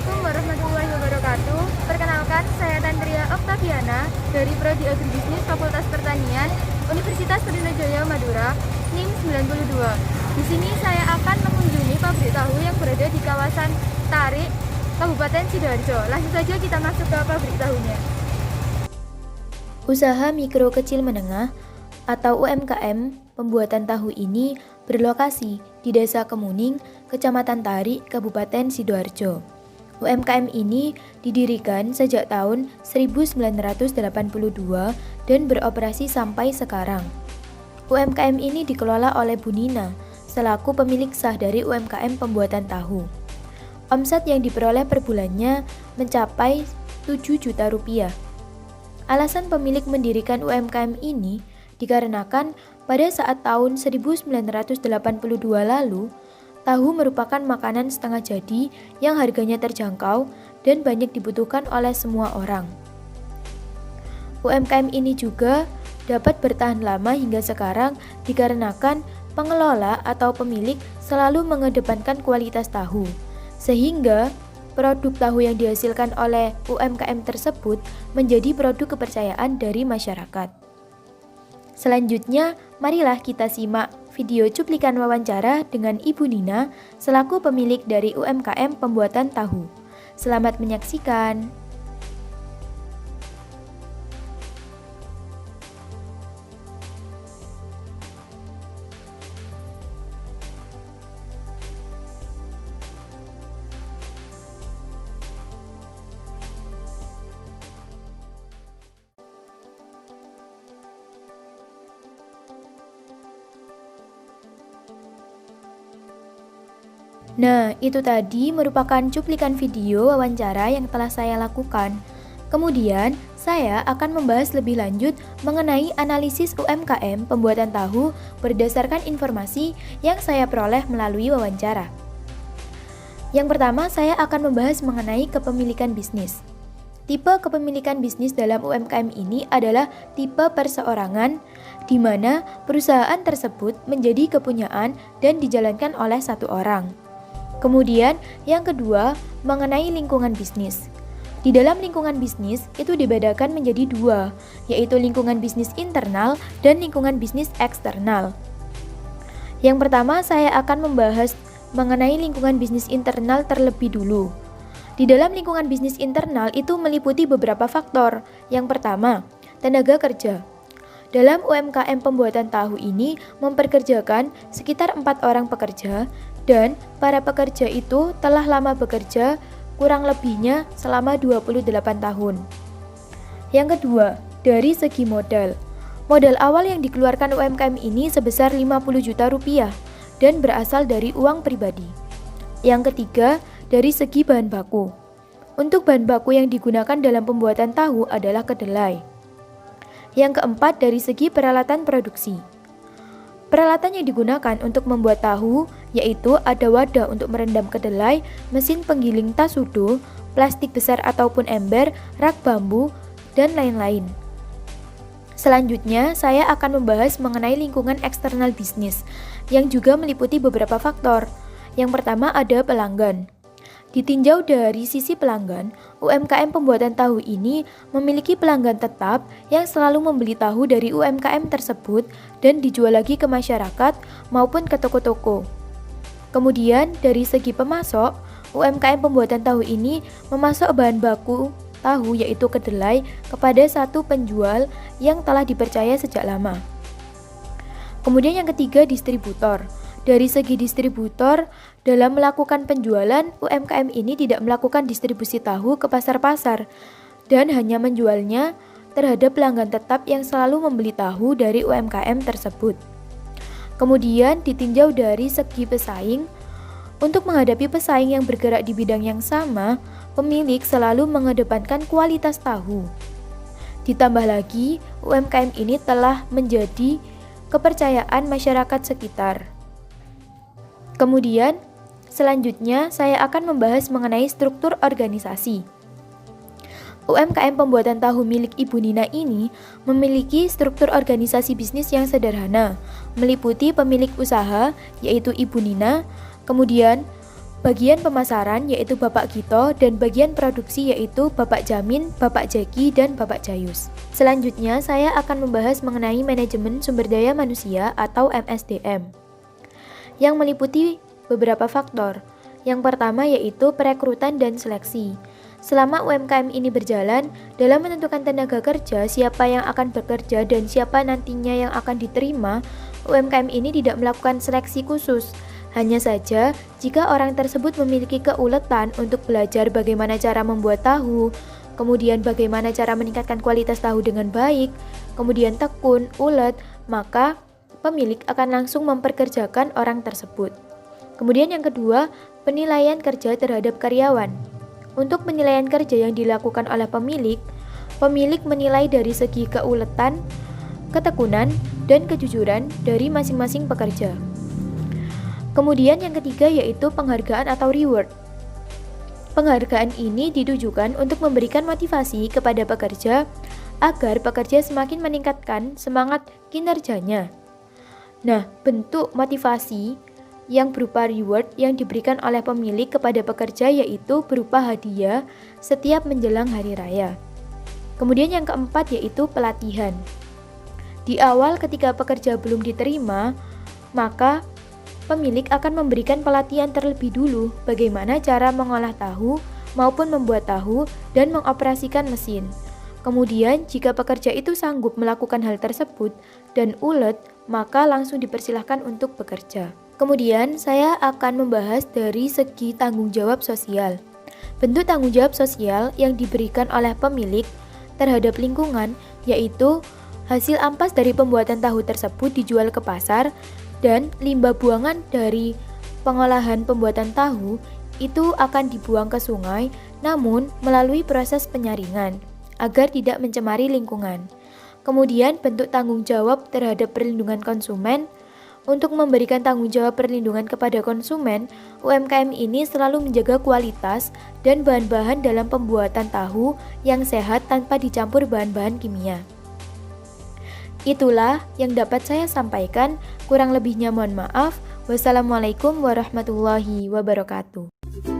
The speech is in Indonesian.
Assalamualaikum warahmatullahi wabarakatuh. Perkenalkan, saya Tandria Oktaviana dari Prodi Agribisnis Fakultas Pertanian Universitas Sriwijaya Madura, NIM 92. Di sini saya akan mengunjungi pabrik tahu yang berada di kawasan Tarik, Kabupaten Sidoarjo. Langsung saja kita masuk ke pabrik tahunya. Usaha mikro kecil menengah atau UMKM pembuatan tahu ini berlokasi di Desa Kemuning, Kecamatan Tarik, Kabupaten Sidoarjo. UMKM ini didirikan sejak tahun 1982 dan beroperasi sampai sekarang. UMKM ini dikelola oleh Bu Nina selaku pemilik sah dari UMKM pembuatan tahu. Omset yang diperoleh per bulannya mencapai 7 juta rupiah. Alasan pemilik mendirikan UMKM ini dikarenakan pada saat tahun 1982 lalu, tahu merupakan makanan setengah jadi yang harganya terjangkau dan banyak dibutuhkan oleh semua orang. UMKM ini juga dapat bertahan lama hingga sekarang dikarenakan pengelola atau pemilik selalu mengedepankan kualitas tahu, sehingga produk tahu yang dihasilkan oleh UMKM tersebut menjadi produk kepercayaan dari masyarakat. Selanjutnya, marilah kita simak video cuplikan wawancara dengan Ibu Nina selaku pemilik dari UMKM pembuatan tahu. Selamat menyaksikan. Nah, itu tadi merupakan cuplikan video wawancara yang telah saya lakukan. Kemudian, saya akan membahas lebih lanjut mengenai analisis UMKM pembuatan tahu berdasarkan informasi yang saya peroleh melalui wawancara. Yang pertama, saya akan membahas mengenai kepemilikan bisnis. Tipe kepemilikan bisnis dalam UMKM ini adalah tipe perseorangan, di mana perusahaan tersebut menjadi kepunyaan dan dijalankan oleh satu orang. Kemudian, yang kedua, mengenai lingkungan bisnis. Di dalam lingkungan bisnis, itu dibedakan menjadi dua, yaitu lingkungan bisnis internal dan lingkungan bisnis eksternal. Yang pertama, saya akan membahas mengenai lingkungan bisnis internal terlebih dulu. Di dalam lingkungan bisnis internal itu meliputi beberapa faktor. Yang pertama, tenaga kerja. Dalam UMKM pembuatan tahu ini memperkerjakan sekitar 4 orang pekerja, dan para pekerja itu telah lama bekerja kurang lebihnya selama 28 tahun. Yang kedua, dari segi modal. Modal awal yang dikeluarkan UMKM ini sebesar 50 juta rupiah dan berasal dari uang pribadi. Yang ketiga, dari segi bahan baku. Untuk bahan baku yang digunakan dalam pembuatan tahu adalah kedelai. Yang keempat, dari segi peralatan produksi. Peralatan yang digunakan untuk membuat tahu yaitu ada wadah untuk merendam kedelai, mesin penggiling tasudo, plastik besar ataupun ember, rak bambu, dan lain-lain. Selanjutnya, saya akan membahas mengenai lingkungan eksternal bisnis yang juga meliputi beberapa faktor. Yang pertama ada pelanggan. Ditinjau dari sisi pelanggan, UMKM pembuatan tahu ini memiliki pelanggan tetap yang selalu membeli tahu dari UMKM tersebut dan dijual lagi ke masyarakat maupun ke toko-toko. Kemudian dari segi pemasok, UMKM pembuatan tahu ini memasok bahan baku tahu yaitu kedelai kepada satu penjual yang telah dipercaya sejak lama. Kemudian yang ketiga, distributor. Dari segi distributor, dalam melakukan penjualan, UMKM ini tidak melakukan distribusi tahu ke pasar-pasar dan hanya menjualnya terhadap pelanggan tetap yang selalu membeli tahu dari UMKM tersebut. Kemudian ditinjau dari segi pesaing. Untuk menghadapi pesaing yang bergerak di bidang yang sama, pemilik selalu mengedepankan kualitas tahu. Ditambah lagi, UMKM ini telah menjadi kepercayaan masyarakat sekitar. Kemudian, selanjutnya saya akan membahas mengenai struktur organisasi. UMKM pembuatan tahu milik Ibu Nina ini memiliki struktur organisasi bisnis yang sederhana, meliputi pemilik usaha, yaitu Ibu Nina, kemudian bagian pemasaran yaitu Bapak Gito, dan bagian produksi yaitu Bapak Jamin, Bapak Jeki, dan Bapak Jayus. Selanjutnya, saya akan membahas mengenai manajemen sumber daya manusia atau MSDM, yang meliputi beberapa faktor. Yang pertama yaitu perekrutan dan seleksi. Selama UMKM ini berjalan, dalam menentukan tenaga kerja, siapa yang akan bekerja dan siapa nantinya yang akan diterima, UMKM ini tidak melakukan seleksi khusus. Hanya saja, jika orang tersebut memiliki keuletan untuk belajar bagaimana cara membuat tahu, kemudian bagaimana cara meningkatkan kualitas tahu dengan baik, kemudian tekun, ulet, maka pemilik akan langsung memperkerjakan orang tersebut. Kemudian yang kedua, penilaian kerja terhadap karyawan. Untuk penilaian kerja yang dilakukan oleh pemilik menilai dari segi keuletan, ketekunan, dan kejujuran dari masing-masing pekerja. Kemudian yang ketiga yaitu penghargaan atau reward. Penghargaan ini ditujukan untuk memberikan motivasi kepada pekerja agar pekerja semakin meningkatkan semangat kinerjanya. Nah, bentuk motivasi yang berupa reward yang diberikan oleh pemilik kepada pekerja yaitu berupa hadiah setiap menjelang hari raya. Kemudian yang keempat yaitu pelatihan. Di awal ketika pekerja belum diterima, maka pemilik akan memberikan pelatihan terlebih dulu bagaimana cara mengolah tahu maupun membuat tahu dan mengoperasikan mesin. Kemudian jika pekerja itu sanggup melakukan hal tersebut dan ulet, maka langsung dipersilahkan untuk bekerja. Kemudian saya akan membahas dari segi tanggung jawab sosial. Bentuk tanggung jawab sosial yang diberikan oleh pemilik terhadap lingkungan yaitu hasil ampas dari pembuatan tahu tersebut dijual ke pasar, dan limbah buangan dari pengolahan pembuatan tahu itu akan dibuang ke sungai, namun melalui proses penyaringan agar tidak mencemari lingkungan. Kemudian bentuk tanggung jawab terhadap perlindungan konsumen. Untuk memberikan tanggung jawab perlindungan kepada konsumen, UMKM ini selalu menjaga kualitas dan bahan-bahan dalam pembuatan tahu yang sehat tanpa dicampur bahan-bahan kimia. Itulah yang dapat saya sampaikan, kurang lebihnya mohon maaf. Wassalamualaikum warahmatullahi wabarakatuh.